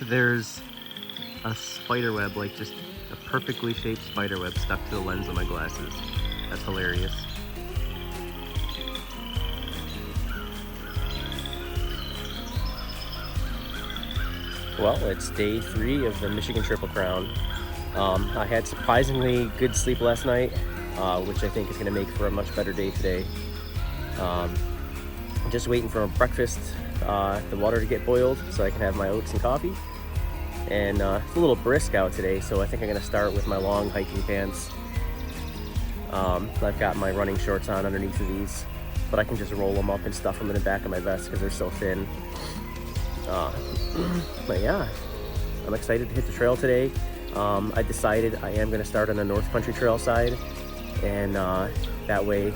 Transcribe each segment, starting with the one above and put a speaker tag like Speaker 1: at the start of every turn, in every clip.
Speaker 1: there's a spider web, like just a perfectly shaped spider web stuck to the lens of my glasses. That's hilarious. Well, it's day 3 of the Michigan Triple Crown. I had surprisingly good sleep last night, which I think is going to make for a much better day today. Just waiting for breakfast, the water to get boiled so I can have my oats and coffee. And it's a little brisk out today, so I think I'm going to start with my long hiking pants. I've got my running shorts on underneath of these, but I can just roll them up and stuff them in the back of my vest because they're so thin. But yeah, I'm excited to hit the trail today. I decided I am going to start on the North Country Trail side, and that way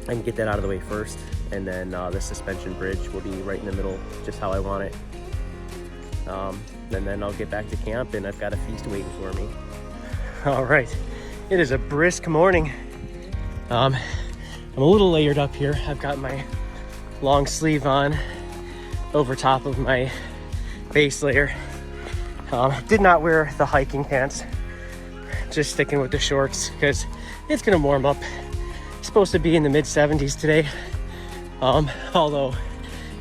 Speaker 1: I can get that out of the way first, and then the suspension bridge will be right in the middle, just how I want it. And then I'll get back to camp, and I've got a feast waiting for me. All right, it is a brisk morning. I'm a little layered up here. I've got my long sleeve on over top of my base layer. Did not wear the hiking pants, just sticking with the shorts because it's gonna warm up. It's supposed to be in the mid-70s today, although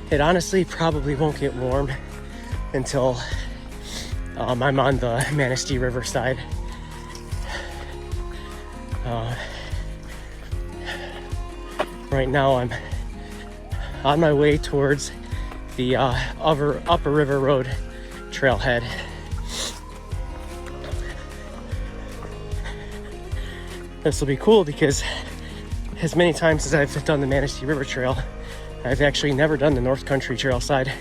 Speaker 1: it honestly probably won't get warm until I'm on the Manistee River side. Right now I'm on my way towards the upper river road trailhead. This will be cool because as many times as I've done the Manistee River Trail, I've actually never done the North Country Trail side.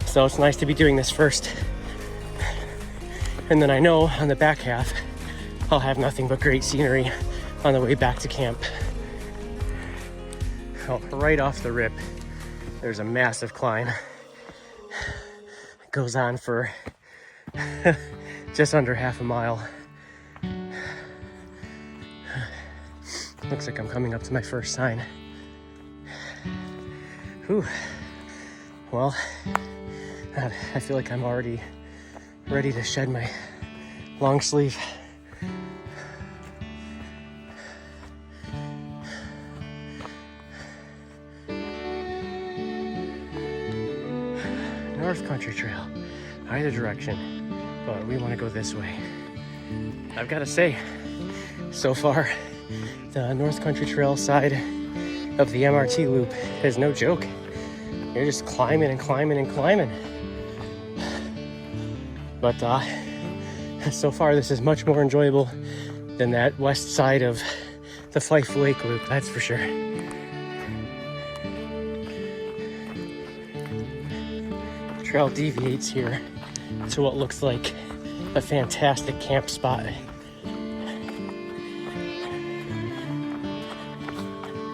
Speaker 1: So it's nice to be doing this first. And then I know on the back half, I'll have nothing but great scenery on the way back to camp. Oh, right off the rip, there's a massive climb. It goes on for just under half a mile. Looks like I'm coming up to my first sign. Whew. Well, I feel like I'm already ready to shed my long sleeve. North Country Trail, either direction, but we want to go this way. I've got to say, so far, the North Country Trail side of the MRT loop is no joke. You're just climbing and climbing and climbing. But so far, this is much more enjoyable than that west side of the Fife Lake loop, that's for sure. The trail deviates here to what looks like a fantastic camp spot.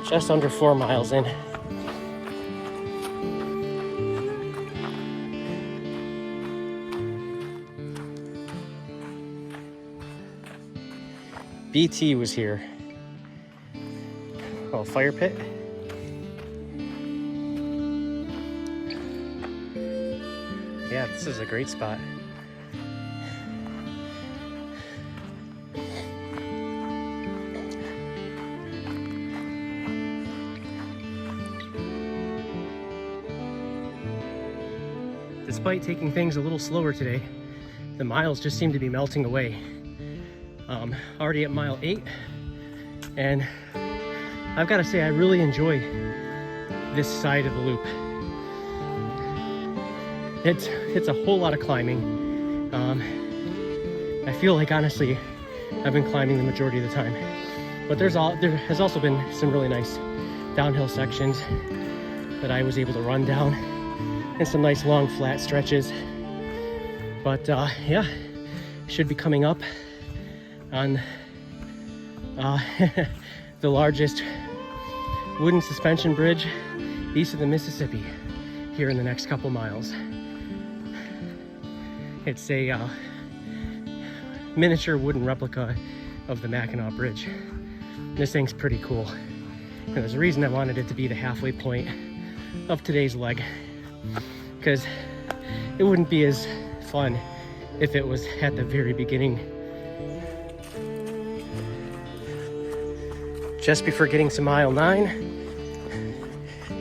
Speaker 1: Just under 4 miles in. BT was here. Oh, fire pit. Yeah, this is a great spot. Despite taking things a little slower today, the miles just seem to be melting away. Already at mile 8, and I've got to say I really enjoy this side of the loop. It's a whole lot of climbing. I feel like honestly I've been climbing the majority of the time, but there has also been some really nice downhill sections that I was able to run down, and some nice long flat stretches. But yeah, should be coming up on the largest wooden suspension bridge east of the Mississippi here in the next couple miles. It's a miniature wooden replica of the Mackinac Bridge. This thing's pretty cool, and there's a reason I wanted it to be the halfway point of today's leg, because it wouldn't be as fun if it was at the very beginning. Just before getting to mile 9,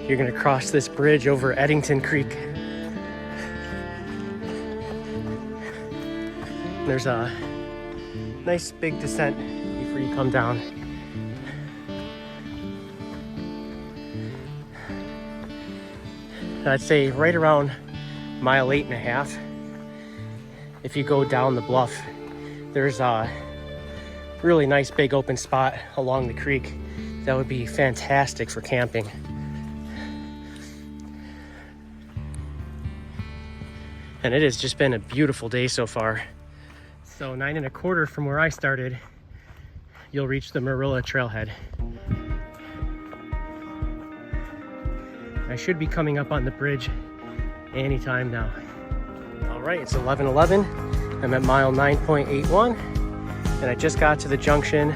Speaker 1: you're gonna cross this bridge over Eddington Creek. There's a nice big descent before you come down. I'd say right around mile 8.5, if you go down the bluff, there's a really nice big open spot along the creek that would be fantastic for camping. And it has just been a beautiful day so far. So 9.25 from where I started, you'll reach the Marilla trailhead. I should be coming up on the bridge anytime now. All right, it's 11:11. I'm at mile 9.81, and I just got to the junction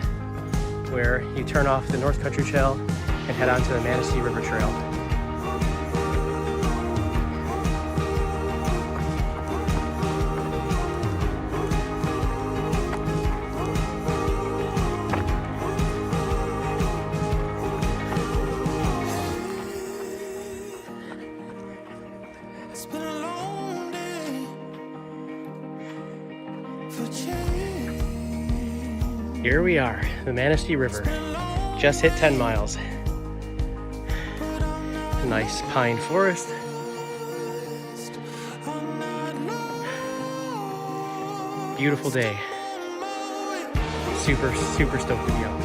Speaker 1: where you turn off the North Country Trail and head onto the Manistee River Trail. Here we are, the Manistee River. Just hit 10 miles. Nice pine forest. Beautiful day. Super stoked to be out.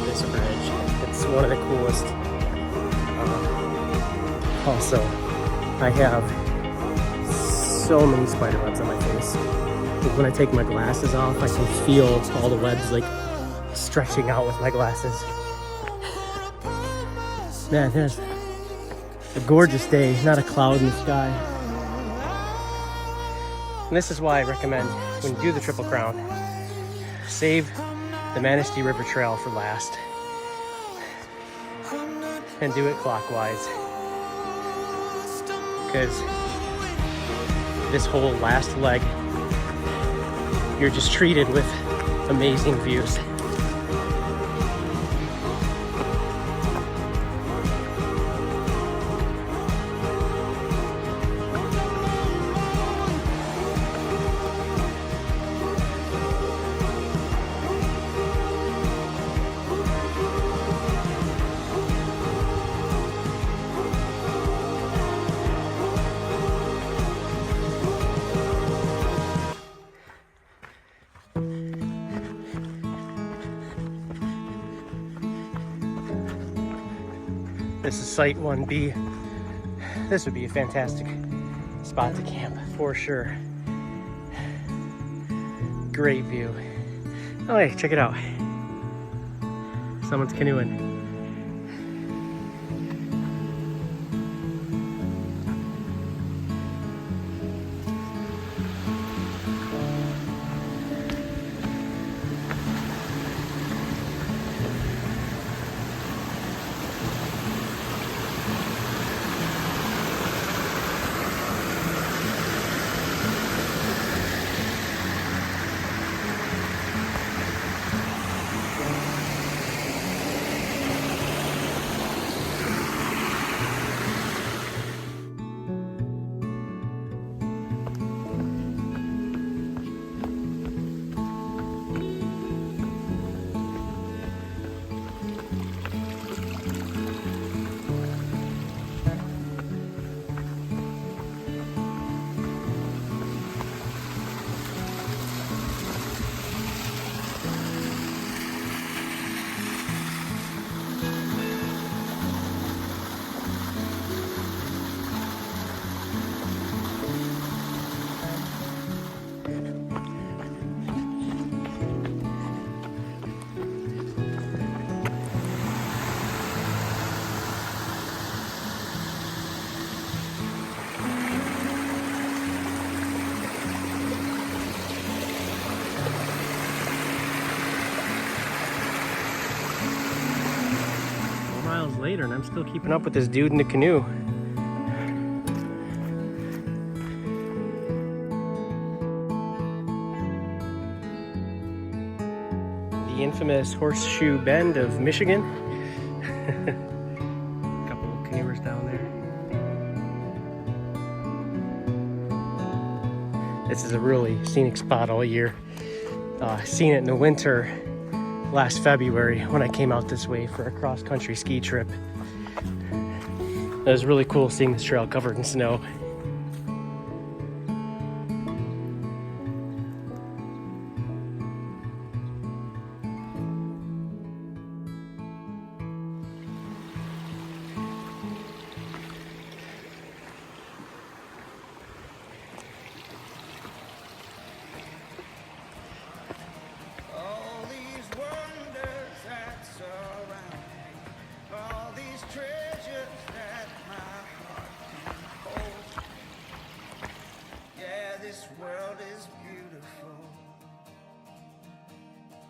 Speaker 1: This bridge, it's one of the coolest. Also, I have so many spider webs on my face. Like when I take my glasses off, I can feel all the webs like stretching out with my glasses. Man, there's a gorgeous day, not a cloud in the sky. And this is why I recommend when you do the Triple Crown, save the Manistee River Trail for last and do it clockwise, because this whole last leg you're just treated with amazing views. This is Site 1B. This would be a fantastic spot to camp for sure. Great view. Oh hey, check it out. Someone's canoeing. miles later and I'm still keeping up with this dude in the canoe. The infamous Horseshoe Bend of Michigan. A couple of canoers down there. This is a really scenic spot all year. Seen it in the winter last February when I came out this way for a cross-country ski trip. It was really cool seeing this trail covered in snow.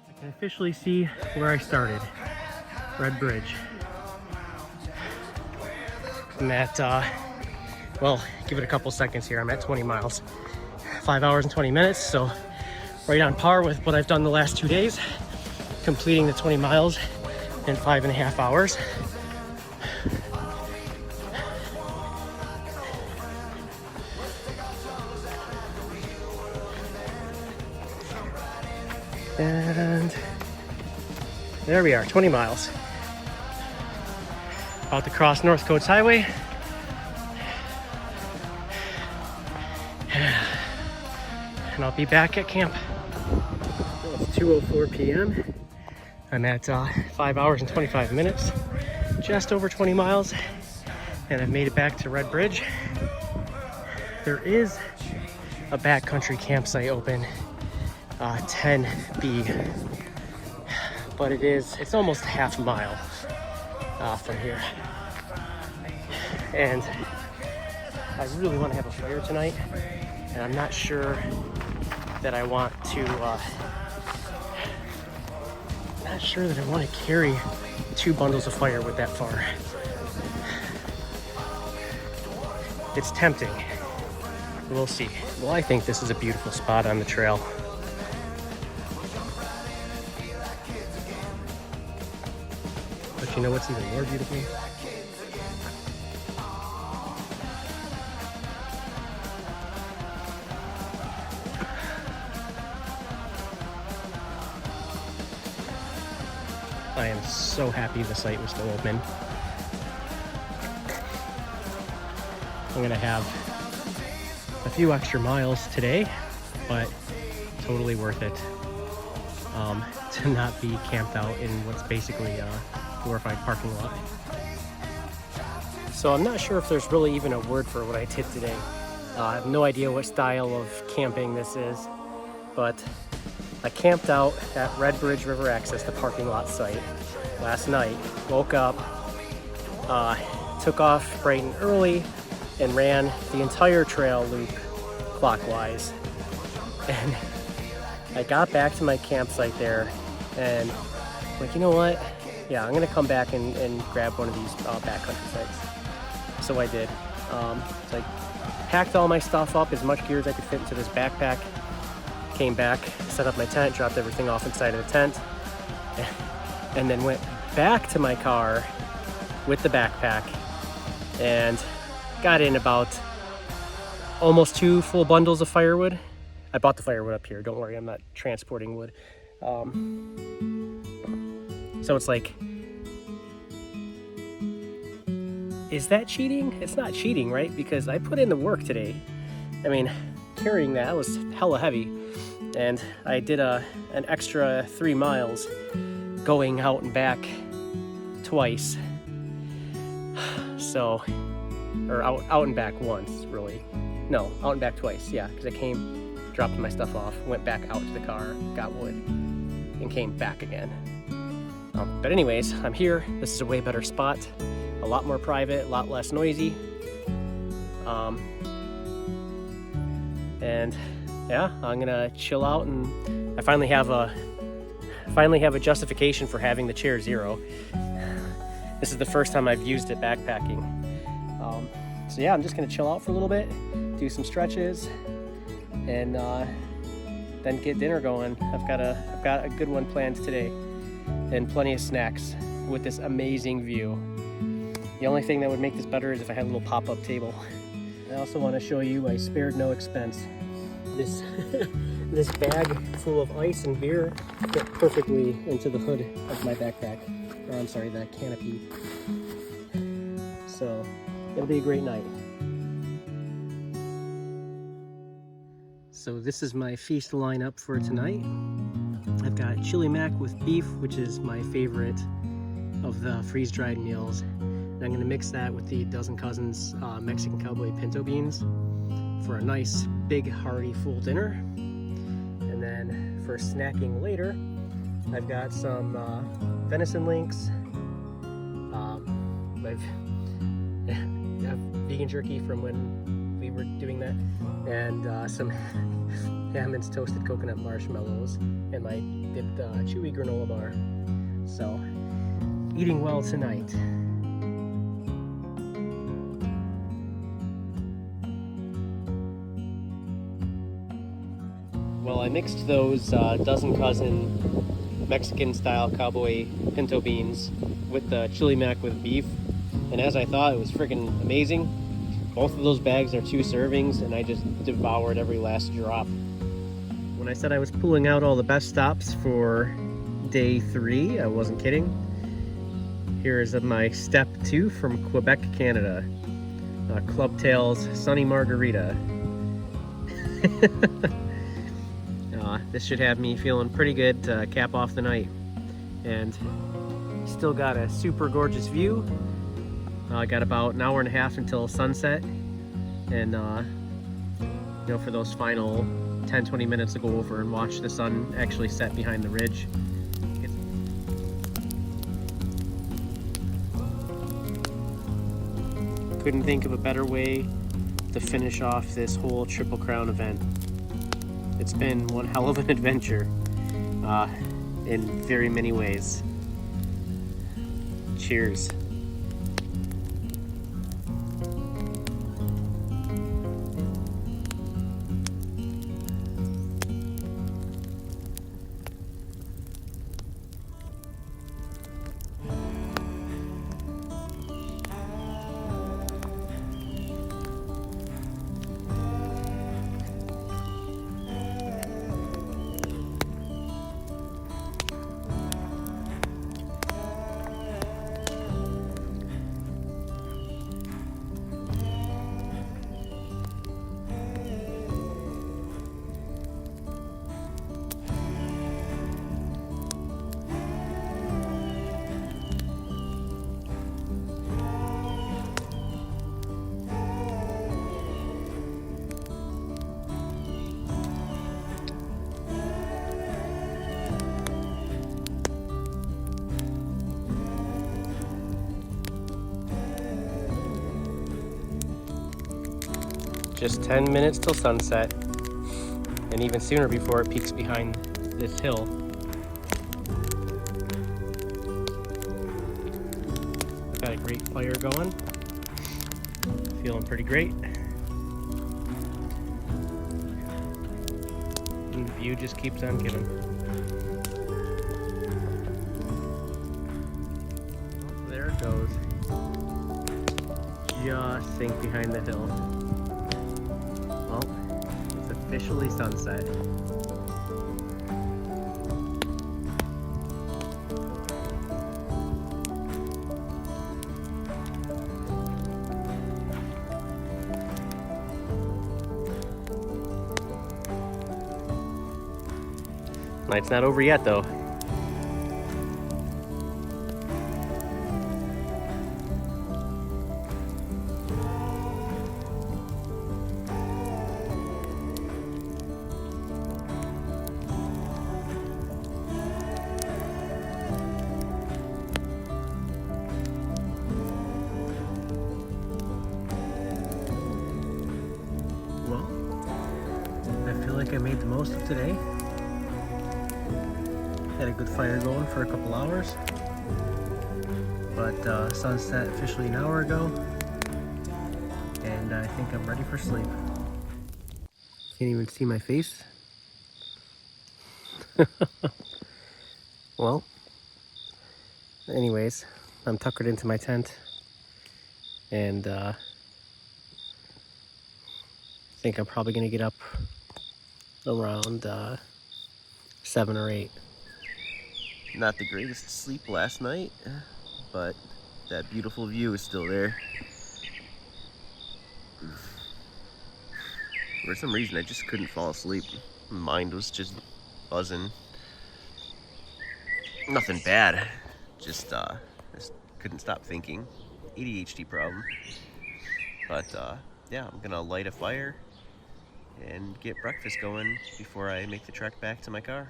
Speaker 1: I can officially see where I started, Red Bridge. I'm at, well, give it a couple seconds here. I'm at 20 miles, 5 hours and 20 minutes. So right on par with what I've done the last 2 days, completing the 20 miles in 5.5 hours. And there we are, 20 miles. About to cross North Coast Highway. And I'll be back at camp. It's 2:04 p.m. I'm at 5 hours and 25 minutes, just over 20 miles, and I've made it back to Red Bridge. There is a backcountry campsite open, 10B, but it's almost half a mile from here. And I really want to have a fire tonight, and I'm not sure that I want to carry 2 bundles of firewood that far. It's tempting. We'll see. Well, I think this is a beautiful spot on the trail. But you know what's even more beautiful? I am so happy the site was still open. I'm gonna have a few extra miles today, but totally worth it to not be camped out in what's basically a glorified parking lot. So I'm not sure if there's really even a word for what I did today. I have no idea what style of camping this is, but I camped out at Red Bridge River Access, the parking lot site, last night. Woke up, took off bright and early, and ran the entire trail loop clockwise. And I got back to my campsite there, and I'm like, you know what? Yeah, I'm gonna come back and grab one of these backcountry sites. So I did. So I packed all my stuff up, as much gear as I could fit into this backpack. Came back, set up my tent, dropped everything off inside of the tent, and then went back to my car with the backpack and got in about almost 2 full bundles of firewood. I bought the firewood up here, don't worry, I'm not transporting wood. So it's like, is that cheating? It's not cheating, right? Because I put in the work today. I mean, carrying that was hella heavy. And I did an extra 3 miles going out and back twice. So, or out and back once, really. No, out and back twice, yeah, because I came, dropped my stuff off, went back out to the car, got wood, and came back again. But anyways, I'm here. This is a way better spot, a lot more private, a lot less noisy. And yeah, I'm gonna chill out, and I finally have a justification for having the chair zero. This is the first time I've used it backpacking. So yeah, I'm just gonna chill out for a little bit, do some stretches, and then get dinner going. I've got a good one planned today, and plenty of snacks with this amazing view. The only thing that would make this better is if I had a little pop-up table. I also want to show you I spared no expense. This this bag full of ice and beer fit perfectly into the hood of my backpack. Or I'm sorry, the canopy. So it'll be a great night. So this is my feast lineup for tonight. I've got chili mac with beef, which is my favorite of the freeze-dried meals. And I'm gonna mix that with the Dozen Cousins Mexican Cowboy pinto beans for a nice, big, hearty, full dinner. And then for snacking later, I've got some venison links. I've vegan jerky from when we were doing that, and some Hammond's toasted coconut marshmallows, and my dipped chewy granola bar. So, eating well tonight. Well, I mixed those Dozen Cousin Mexican style Cowboy pinto beans with the chili mac with beef, and as I thought, it was freaking amazing. Both of those bags are 2 servings, and I just devoured every last drop. When I said I was pulling out all the best stops for day 3, I wasn't kidding. Here is my step 2 from Quebec, Canada. Club Tails Sunny Margarita. This should have me feeling pretty good to cap off the night. And still got a super gorgeous view. I got about an hour and a half until sunset. And you know, for those final 10-20 minutes to go over and watch the sun actually set behind the ridge. Couldn't think of a better way to finish off this whole Triple Crown event. It's been one hell of an adventure in very many ways. Cheers. Just 10 minutes till sunset, and even sooner before it peaks behind this hill. I've got a great fire going, feeling pretty great. And the view just keeps on giving. There it goes. Just sink behind the hill. Well, it's officially sunset. Night's not over yet, though. Well, I feel like I made the most of today. Had a good fire going for a couple hours. but sunset officially an hour ago, and I think I'm ready for sleep. Can't even see my face. Well, anyways, I'm tuckered into my tent, and I think I'm probably gonna get up around 7 or 8. Not the greatest sleep last night, but that beautiful view is still there. For some reason, I just couldn't fall asleep. My mind was just buzzing. Nothing bad, just couldn't stop thinking. ADHD problem. But yeah, I'm gonna light a fire and get breakfast going before I make the trek back to my car.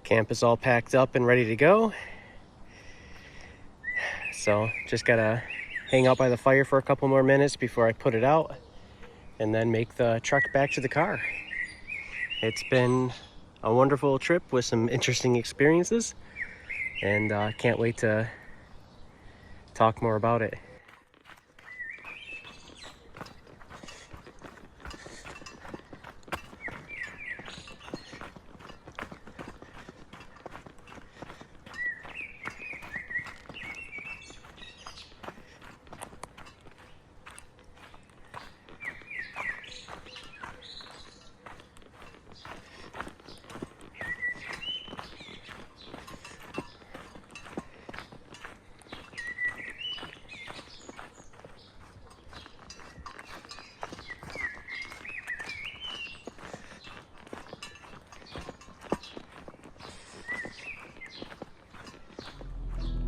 Speaker 1: Camp is all packed up and ready to go. So just gotta hang out by the fire for a couple more minutes before I put it out and then make the trek back to the car. It's been a wonderful trip with some interesting experiences, and can't wait to talk more about it.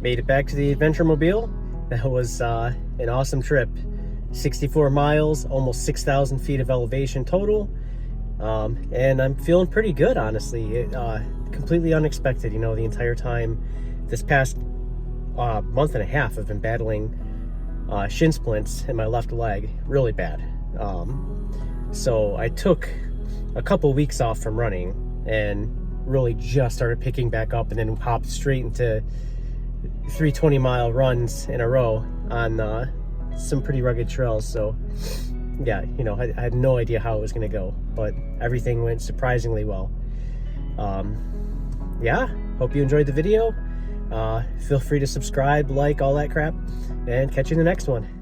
Speaker 1: Made it back to the Adventure Mobile. That was an awesome trip. 64 miles, almost 6,000 feet of elevation total. And I'm feeling pretty good, honestly. Completely unexpected, you know, the entire time. This past month and a half, I've been battling shin splints in my left leg, really bad. So I took a couple weeks off from running and really just started picking back up, and then hopped straight into 3 20-mile runs in a row on some pretty rugged trails. So yeah, you know, I had no idea how it was gonna go, but everything went surprisingly well. Yeah, hope you enjoyed the video. Feel free to subscribe, like, all that crap, and catch you in the next one.